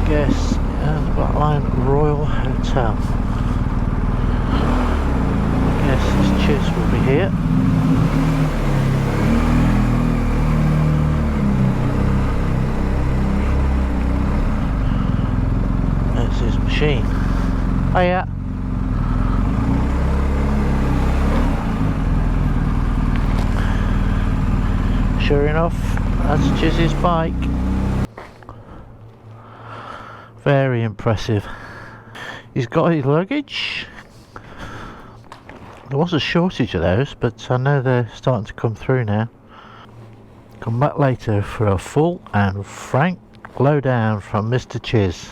guess Blackline Royal Hotel. I guess this Chiz will be here. That's his machine. Oh yeah. Sure enough, that's Chiz's bike. Very impressive. He's got his luggage. There was a shortage of those, but I know they're starting to come through now. Come back later for a full and frank lowdown from Mr. Chiz.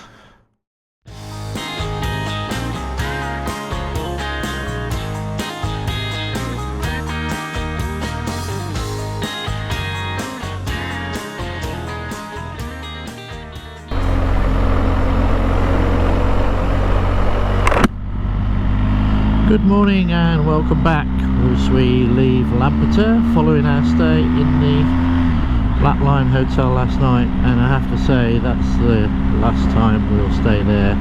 Good morning and welcome back as we leave Lampeter following our stay in the Blackline Hotel last night, and I have to say that's the last time we'll stay there.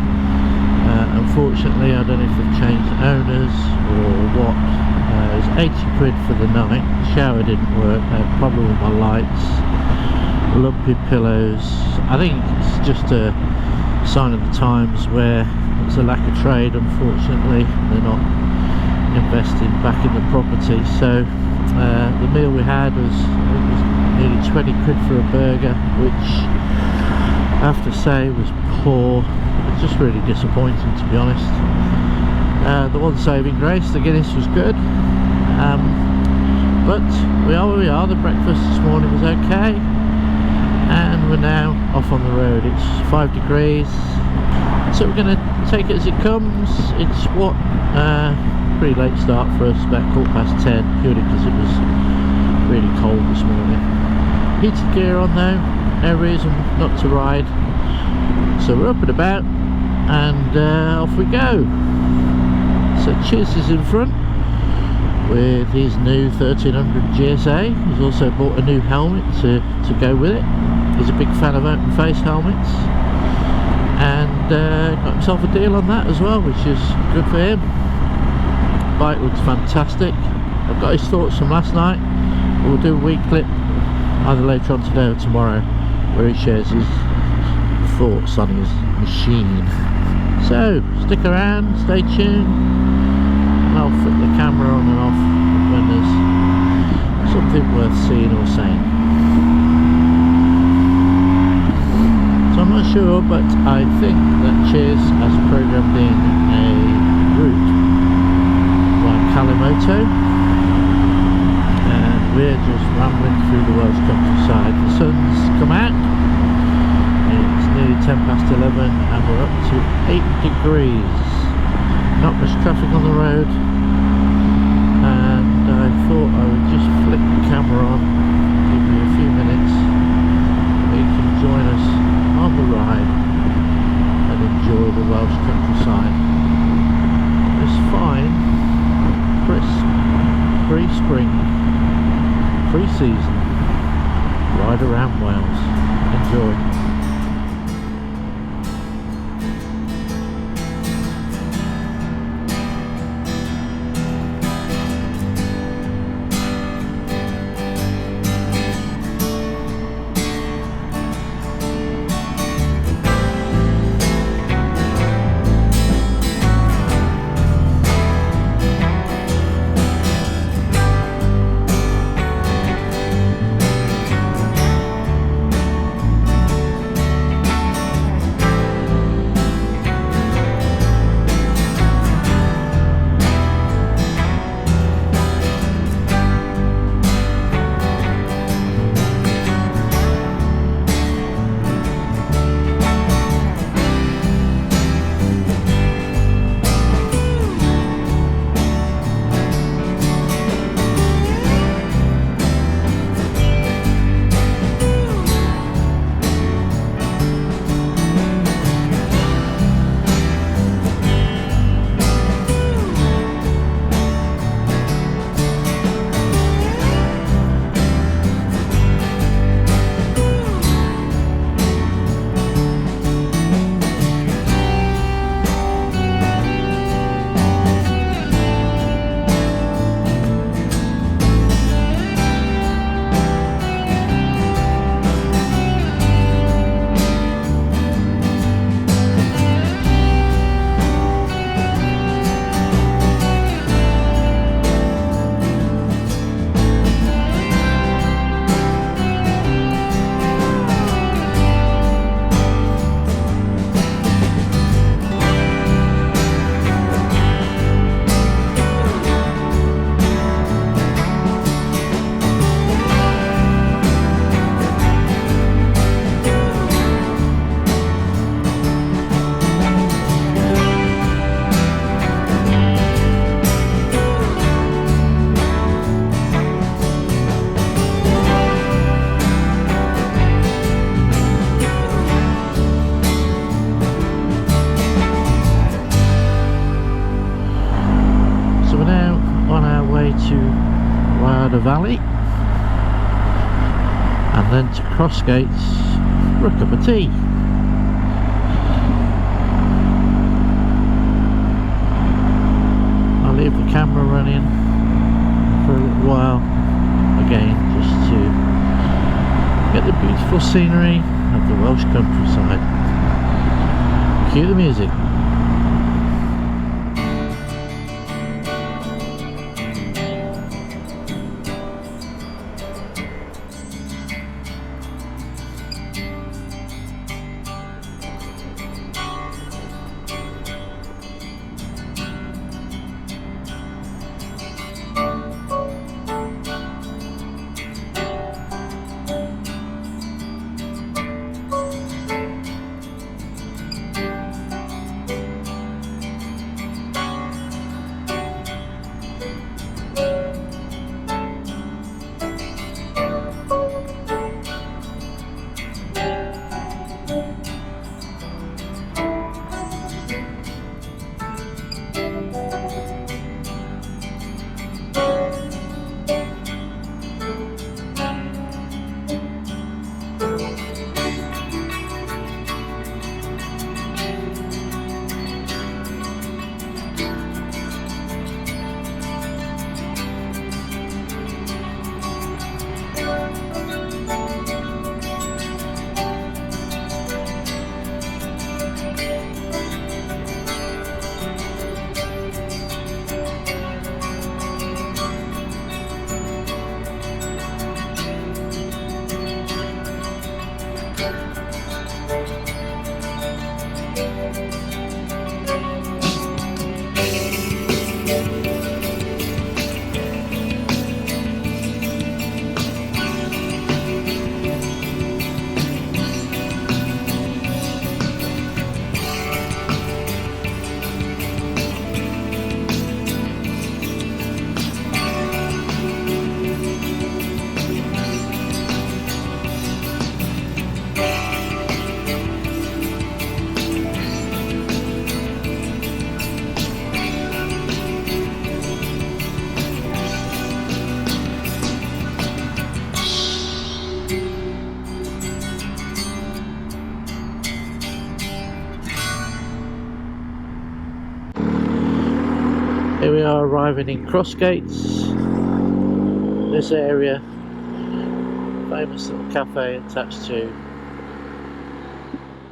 Unfortunately, I don't know if they've changed owners or what. It was 80 quid for the night. The shower didn't work, I had a problem with my lights, lumpy pillows. I think it's just a sign of the times where it's a lack of trade. Unfortunately, they're not investing back in the property. So the meal we had was nearly 20 quid for a burger, which I have to say was poor. It's just really disappointing, to be honest. The one saving grace, the Guinness was good, but we are where we are. The breakfast this morning was okay, and we're now off on the road. It's 5 degrees, so we're going to take it as it comes. It's what pretty late start for us, about 10:15, purely because it was really cold this morning. Heated gear on though, no reason not to ride, so we're up and about, and off we go. So Chiz is in front with his new 1300 GSA. He's also bought a new helmet to go with it. He's a big fan of open face helmets, and got himself a deal on that as well, which is good for him. Bike looks fantastic. I've got his thoughts from last night. We'll do a week clip either later on today or tomorrow where he shares his thoughts on his machine. So stick around, stay tuned, and I'll flick the camera on and off when there's something worth seeing or saying. So I'm not sure, but I think that Chiz has programmed in a route by Kalimoto, and we're just rambling through the Welsh countryside. The sun's come out, it's nearly 11:10 and we're up to 8 degrees. Not much traffic on the road, and I thought I would just flick the camera on, give you a few minutes, and you can join us on the ride and enjoy the Welsh countryside. It's fine, crisp, pre-spring, pre-season, ride around Wales. Enjoy. valley, and then to Crossgates for a cup of tea. I'll leave the camera running for a little while again, just to get the beautiful scenery of the Welsh countryside. Cue the music. Here we are arriving in Crossgates. This area, famous little cafe attached to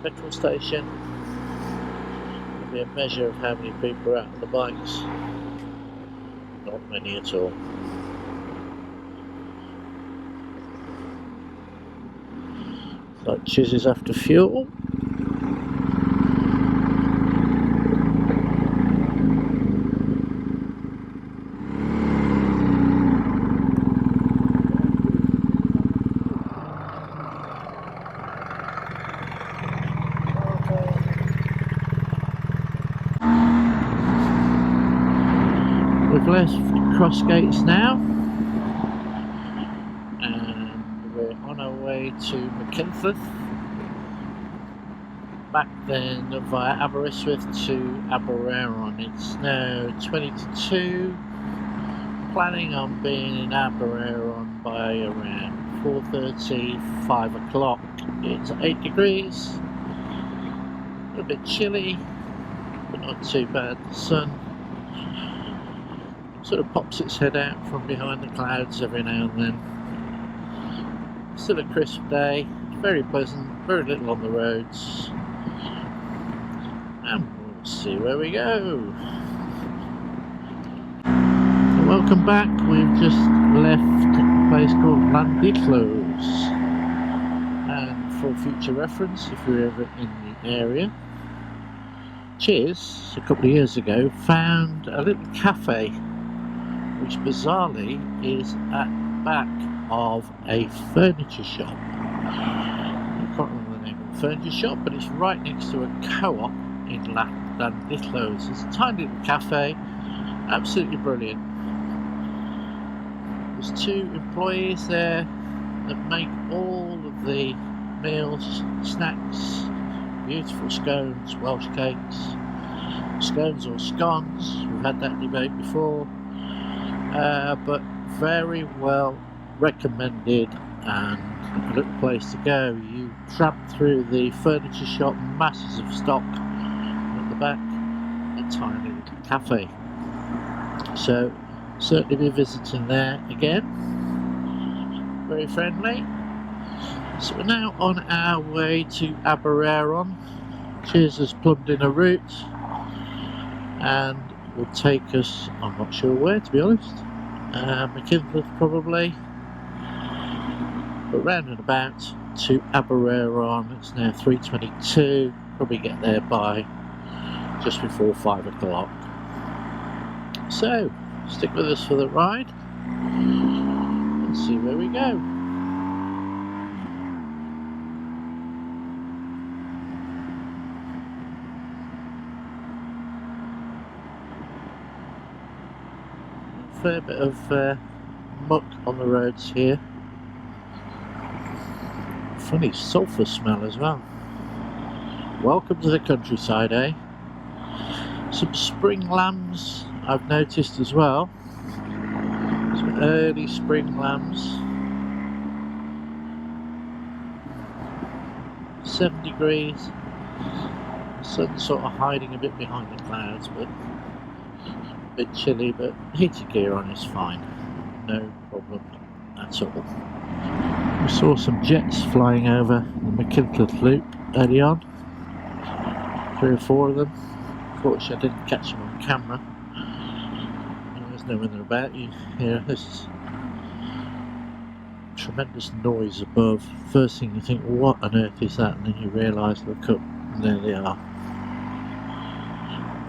a petrol station. There'll be a measure of how many people are out on the bikes. Not many at all. Like Chiz is after fuel. We've left Crossgates now, and we're on our way to Machynlleth, back then via Aberystwyth to Aberaeron. It's now 20 to 2, planning on being in Aberaeron by around 4:30, 5 o'clock. It's 8 degrees, a little bit chilly, but not too bad. The sun sort of pops its head out from behind the clouds every now and then. Still a crisp day, very pleasant, very little on the roads, and we'll see where we go. So welcome back. We've just left a place called Llandillos, and for future reference, if you're ever in the area, Chiz, a couple of years ago, found a little cafe which bizarrely is at the back of a furniture shop. I can't remember the name of the furniture shop, but it's right next to a co-op in Llandillos. It's a tiny little cafe, absolutely brilliant. There's 2 employees there that make all of the meals, snacks, beautiful scones, Welsh cakes, scones or scones, we've had that debate before. But very well recommended and a little place to go. You tramp through the furniture shop, masses of stock, and at the back a tiny little cafe. So certainly be visiting there again. Very friendly. So we're now on our way to Aberaeron. Chiz has plumbed in a route and will take us, I'm not sure where to be honest, McKinley probably, but round and about to Aberaeron. It's now 3:22, probably get there by just before 5 o'clock. So stick with us for the ride and see where we go. Fair bit of muck on the roads here. Funny sulphur smell as well. Welcome to the countryside, eh? Some spring lambs I've noticed as well. Some early spring lambs. 7 degrees. The sun's sort of hiding a bit behind the clouds, but a bit chilly, but heated gear on is fine, no problem at all. We saw some jets flying over the McKinley Loop early on, 3 or 4 of them. Unfortunately I didn't catch them on camera. You always know when they're about. You hear this tremendous noise above. First thing you think, what on earth is that? And then you realise, look up, and there they are,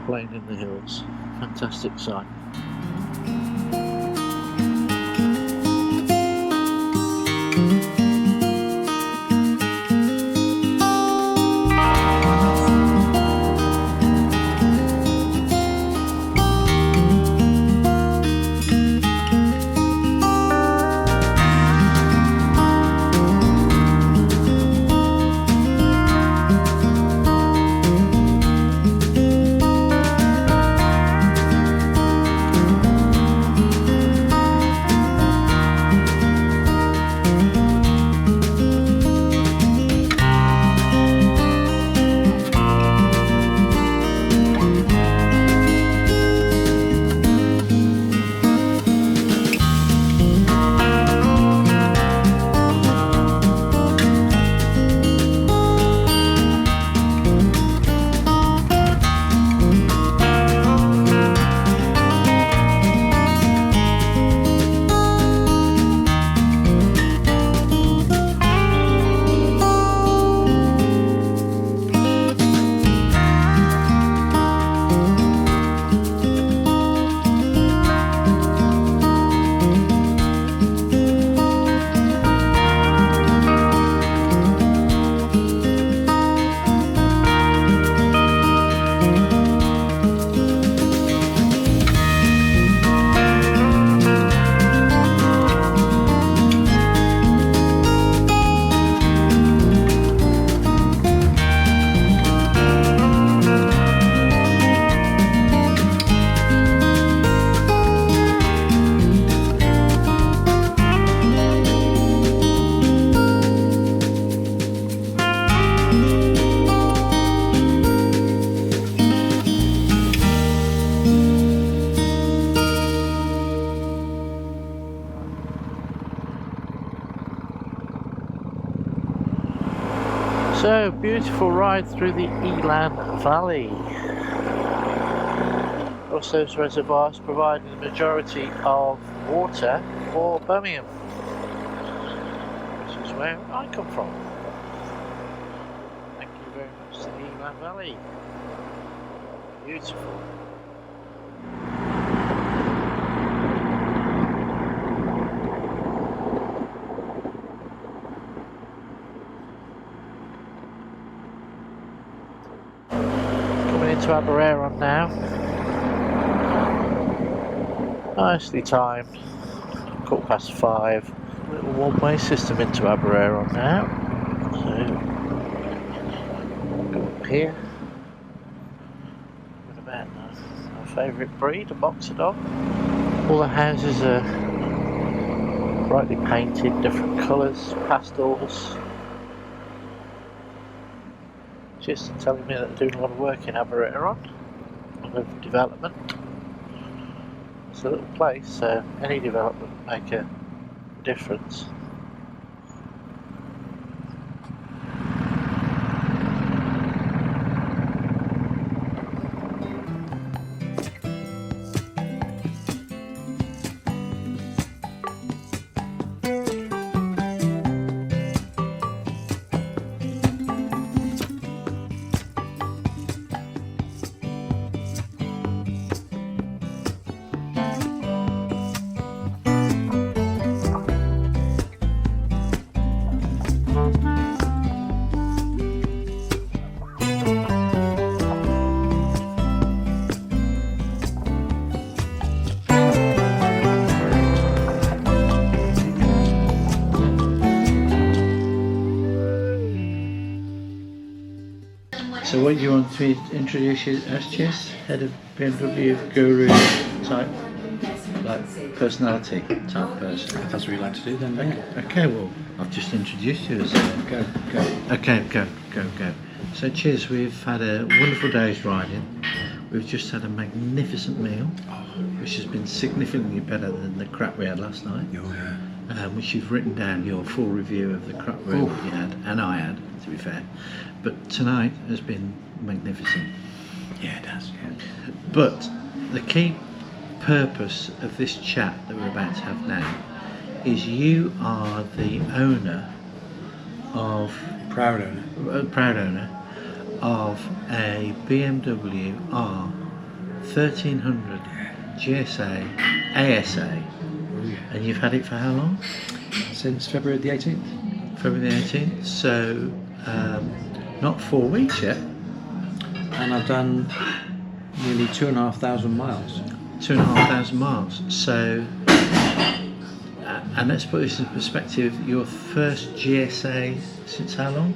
playing in the hills. Fantastic sight. So, beautiful ride through the Elan Valley. Crossgates reservoirs providing the majority of water for Birmingham, which is where I come from. Thank you very much to the Elan Valley. Beautiful. To Aberaeron now. Nicely timed. 5:15. Little one-way system into Aberaeron now. So go up here. What about our favourite breed, a boxer dog. All the houses are brightly painted, different colours, pastels. Just telling me that they're doing a lot of work in Aberaeron, a lot of development. It's a little place, so any development will make a difference. So what do you want to introduce you as, Chiz? Head of BMW guru type, like personality type person? If that's what you like to do, then yeah. Okay, well, I've just introduced you as Go. Okay, go. So Chiz, we've had a wonderful day's riding. We've just had a magnificent meal, which has been significantly better than the crap we had last night. Oh yeah. Which you've written down your full review of the crap that you had, and I had, to be fair. But tonight has been magnificent. Yeah, it does, yeah. But the key purpose of this chat that we're about to have now is you are the owner of... Proud owner of a BMW R1300 GSA ASA. Oh, yeah. And you've had it for how long? Since February the 18th. February the 18th, so not 4 weeks yet. And I've done nearly 2,500 miles. 2,500 miles. So, and let's put this in perspective, your first GSA since how long?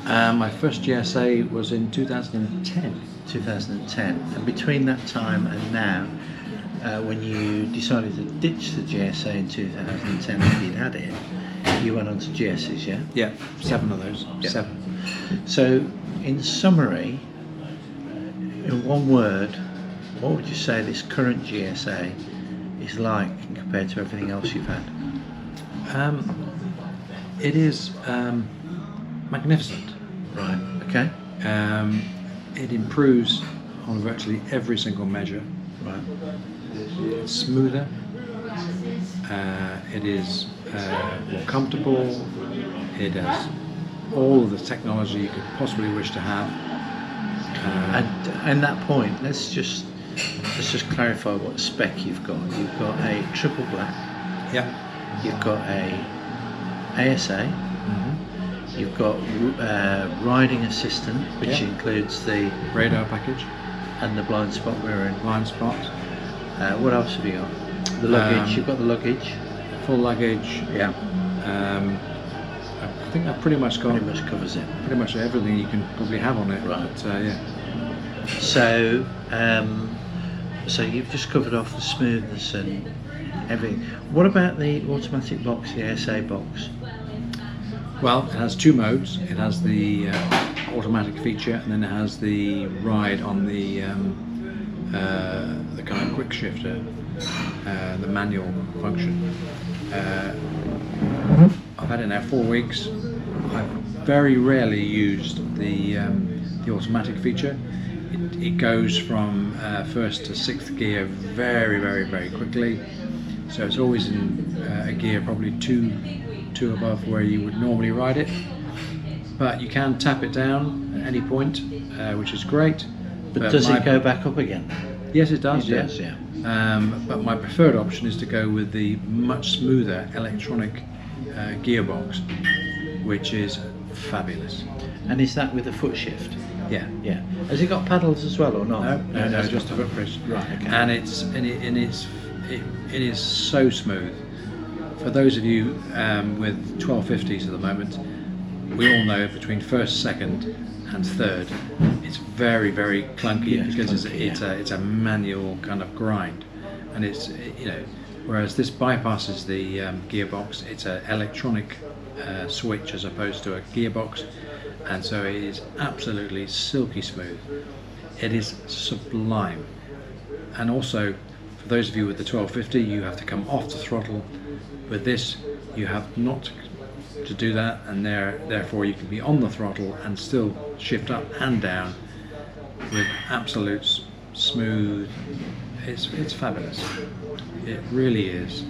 My first GSA was in 2010. 2010. And between that time and now, when you decided to ditch the GSA in 2010 after you'd had it, you went on to GSs, yeah? Yeah, 7 of those. Yeah. 7. So, in summary, in one word, what would you say this current GSA is like compared to everything else you've had? It is magnificent. Right, okay. It improves on virtually every single measure. Right. It's smoother. It is more comfortable. It has all of the technology you could possibly wish to have. And that point, let's just clarify what spec you've got. You've got a triple black. Yeah. You've got a ASA. Mm-hmm. You've got riding assistant, which includes the radar package and the blind spot mirroring. Blind spot. What else have you got? The luggage. You've got the luggage. Full luggage. Yeah. I think that pretty much covers it. Pretty much everything you can probably have on it. Right. But, yeah. So, so you've just covered off the smoothness and everything. What about the automatic box, the ASA box? Well, it has 2 modes. It has the automatic feature, and then it has the ride on the kind of quick shifter, the manual function. I've had it now 4 weeks. I've very rarely used the automatic feature. It goes from 1st to 6th gear very quickly. So it's always in a gear probably two above where you would normally ride it. But you can tap it down at any point, which is great. But does it go back up again? Yes, it does. It does, yeah. But my preferred option is to go with the much smoother electronic gearbox, which is fabulous. And is that with a foot shift? Yeah. Yeah. Has it got paddles as well or not? No, just a foot press. Right. Okay. And it is so smooth. For those of you with 1250s at the moment, we all know between first, second, and third, it's very because it's a manual kind of grind, and it's whereas this bypasses the gearbox. It's an electronic switch as opposed to a gearbox, and so it is absolutely silky smooth. It is sublime. And also, for those of you with the 1250, you have to come off the throttle. With this, you have not to do that, and therefore you can be on the throttle and still shift up and down with absolute smooth. It's fabulous. It really is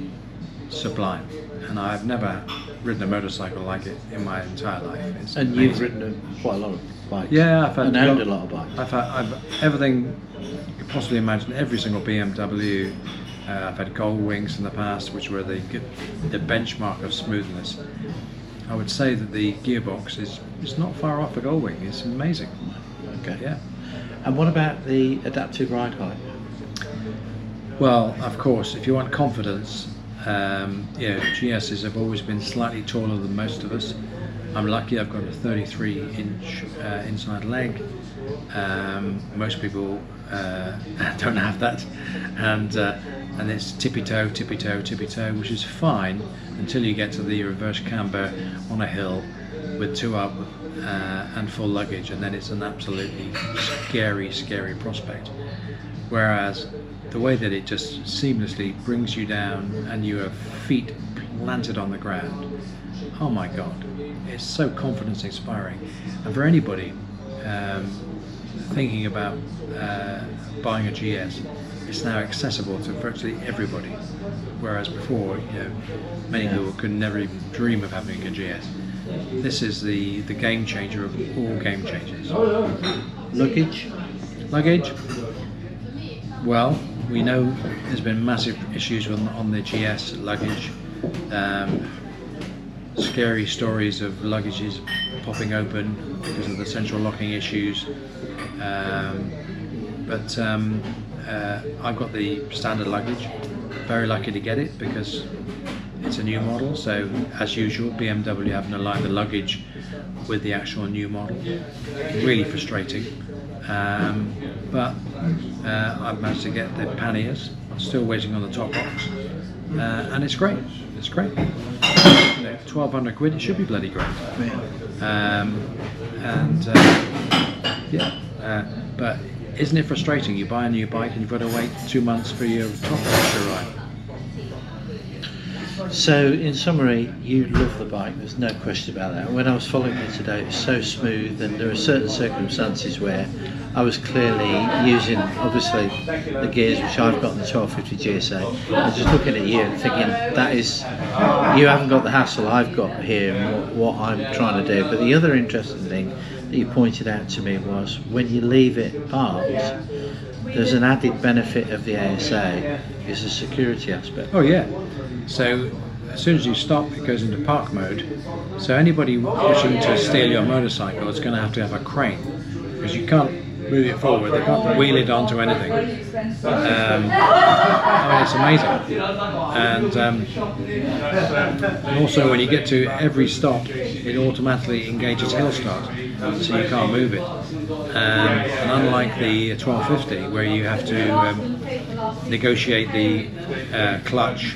sublime, and I've never ridden a motorcycle like it in my entire life. It's and amazing. you've ridden quite a lot of bikes. Yeah, I've had owned a lot of bikes. I've everything you could possibly imagine. Every single BMW. I've had gold wings in the past, which were the benchmark of smoothness. I would say that the gearbox is not far off a gold wing. It's amazing. Okay. Yeah. And what about the adaptive ride height? Well, of course, if you want confidence, GSs have always been slightly taller than most of us. I'm lucky I've got a 33-inch inside leg. Most people don't have that, and it's tippy-toe, which is fine until you get to the reverse camber on a hill with 2 up and full luggage, and then it's an absolutely scary prospect. Whereas the way that it just seamlessly brings you down and you have feet planted on the ground, oh my god, it's so confidence inspiring. And for anybody thinking about buying a GS, it's now accessible to virtually everybody, whereas before, many people could never even dream of having a GS. This is the game changer of all game changers. Luggage? Well, we know there's been massive issues on the GS luggage. Scary stories of luggages popping open because of the central locking issues. But I've got the standard luggage. Very lucky to get it because it's a new model. So as usual, BMW haven't aligned the luggage with the actual new model. Really frustrating. But I've managed to get the panniers. Still waiting on the top box, and it's great. It's great. 1,200 quid. It should be bloody great. But isn't it frustrating? You buy a new bike and you've got to wait 2 months for your top box to arrive. So, in summary, you love the bike, there's no question about that. When I was following it today, it was so smooth, and there are certain circumstances where I was clearly using, obviously, the gears which I've got in the 1250 GSA, and just looking at you and thinking, you haven't got the hassle I've got here and what I'm trying to do. But the other interesting thing that you pointed out to me was, when you leave it parked, there's an added benefit of the ASA, is the security aspect. Oh yeah. So as soon as you stop, it goes into park mode. So anybody wishing to steal your motorcycle is going to have a crane, because you can't move it forward. They can't wheel it onto anything. It's amazing. And also when you get to every stop, it automatically engages hill start, so you can't move it. And unlike the 1250, where you have to negotiate the clutch,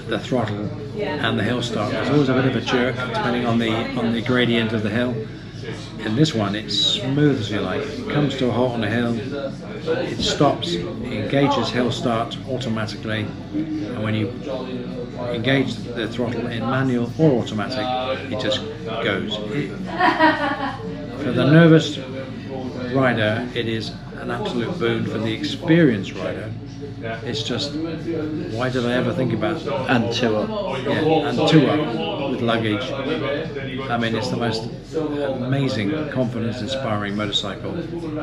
the throttle and the hill start, there's always a bit of a jerk depending on the gradient of the hill. In this one, it's smooth as you like. It comes to a halt on a hill, it stops, it engages hill start automatically, and when you engage the throttle in manual or automatic, it just goes. For the nervous rider, it is an absolute boon. For the experienced rider, it's just, why did I ever think about and 2 up? Yeah, and 2 up with luggage. I mean, it's the most amazing, confidence-inspiring motorcycle.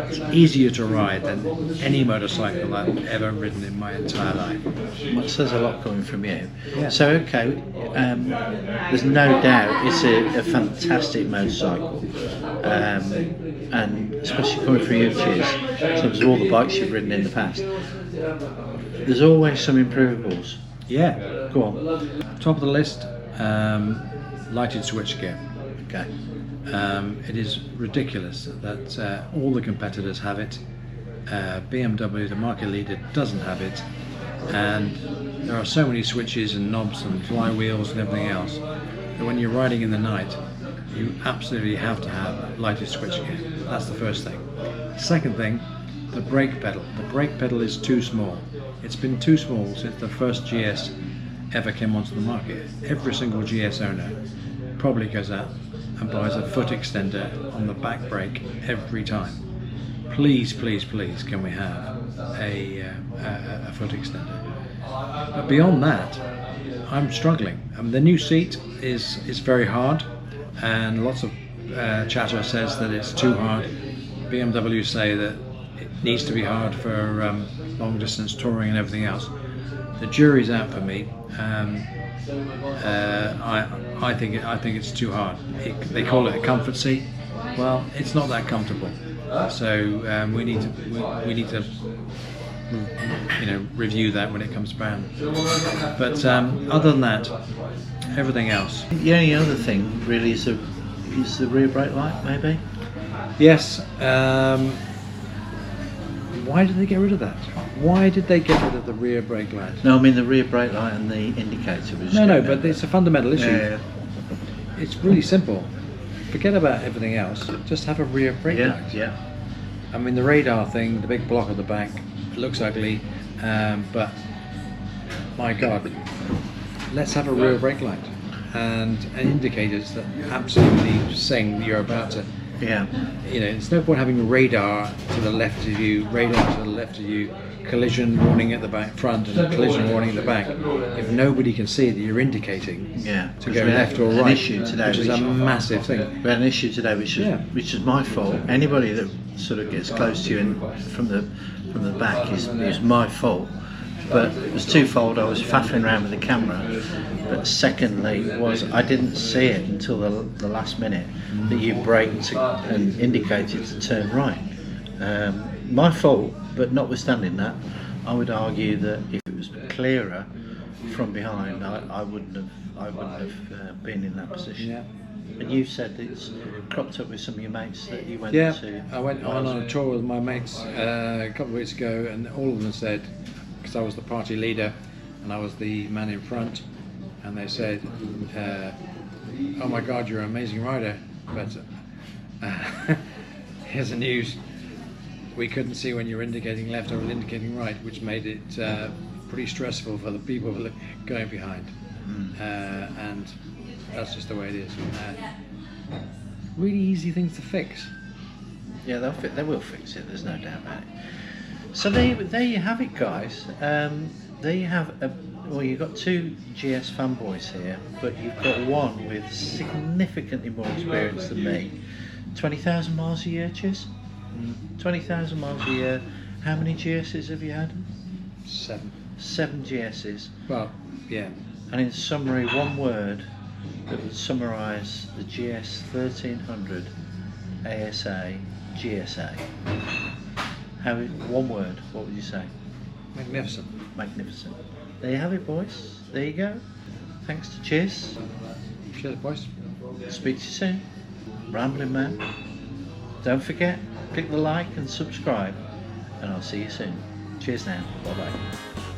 It's easier to ride than any motorcycle I've ever ridden in my entire life. Well, it says a lot coming from you. Yeah. So okay, there's no doubt it's a fantastic motorcycle, and especially coming from you, Chiz, in terms of all the bikes you've ridden in the past. There's always some improvables. Yeah. Go on. Top of the list, lighted switchgear. Okay. It is ridiculous that all the competitors have it. BMW, the market leader, doesn't have it. and there are so many switches and knobs and flywheels and everything else that when you're riding in the night, you absolutely have to have lighted switchgear. That's the first thing. Second thing, the brake pedal. The brake pedal is too small. It's been too small since the first GS ever came onto the market. Every single GS owner probably goes out and buys a foot extender on the back brake every time. Please, please, please, can we have a foot extender? But beyond that, I'm struggling. The new seat is very hard, and lots of chatter says that it's too hard. BMW say that it needs to be hard for long distance touring and everything else. The jury's out for me. I think it's too hard. They call it a comfort seat. Well, it's not that comfortable. So we need to review that when it comes around. But other than that, everything else. The only other thing really is the rear brake light, maybe. Yes. Why did they get rid of that? Why did they get rid of the rear brake light? No, I mean the rear brake light and the indicator was. No, but it's a fundamental issue. Yeah. It's really simple. Forget about everything else. Just have a rear brake light. Yeah. I mean, the radar thing, the big block at the back, it looks ugly, but my God, let's have a rear brake light and indicators that absolutely sing you're about to. Yeah. It's no point having radar to the left of you, radar to the left of you, collision warning at the back front and collision warning at the back. If nobody can see that you're indicating to go left or right, which is a massive thing. We had an issue today, which is my fault. Anybody that sort of gets close to you from the back is my fault. But it was twofold. I was faffing around with the camera, but secondly was I didn't see it until the last minute that you braked and indicated to turn right. My fault, but notwithstanding that, I would argue that if it was clearer from behind, I wouldn't have been in that position. Yeah. And you said it's cropped up with some of your mates that you went to. Yeah, I went on a tour with my mates a couple of weeks ago, and all of them said, because I was the party leader and I was the man in front, and they said, oh my God, you're an amazing rider, but here's the news, we couldn't see when you were indicating left or indicating right, which made it pretty stressful for the people going behind. And that's just the way it is. Really easy things to fix. Yeah, they will fix it, there's no doubt about it. So there you have it, guys. There you have you've got two GS fanboys here, but you've got one with significantly more experience than me. 20,000 miles a year, Chiz? 20,000 miles a year. How many GSs have you had? 7. 7 GSs. Well, yeah. And in summary, one word that would summarise the GS 1300 ASA GSA. One word, what would you say? Magnificent. Magnificent. There you have it, boys. There you go. Thanks to Chiz. Cheers, boys. Speak to you soon. Rambling Man. Don't forget, click the like and subscribe, and I'll see you soon. Cheers now. Bye bye.